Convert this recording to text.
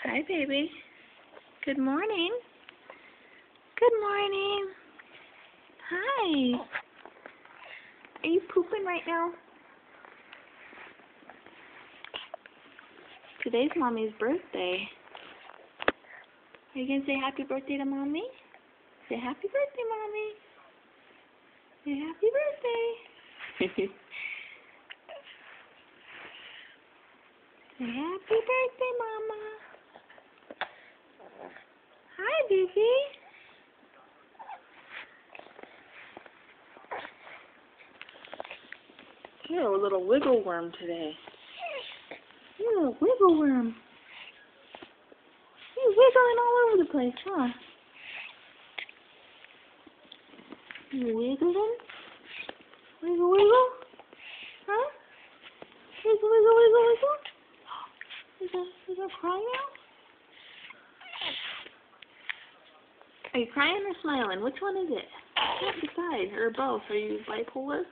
Hi, baby. Good morning. Good morning. Hi. Are you pooping right now? Today's Mommy's birthday. Are you going to say happy birthday to Mommy? Say happy birthday, Mommy. Say happy birthday. Say happy birthday, Mama. Hi, baby. You're a little wiggle worm today. You're a little wiggle worm. You're wiggling all over the place, huh? You wiggling? Wiggle, wiggle? Huh? Wiggle, wiggle, wiggle, wiggle? Is that crying now? Are you crying or smiling? Which one is it? You can't decide, or both. Are you bipolar?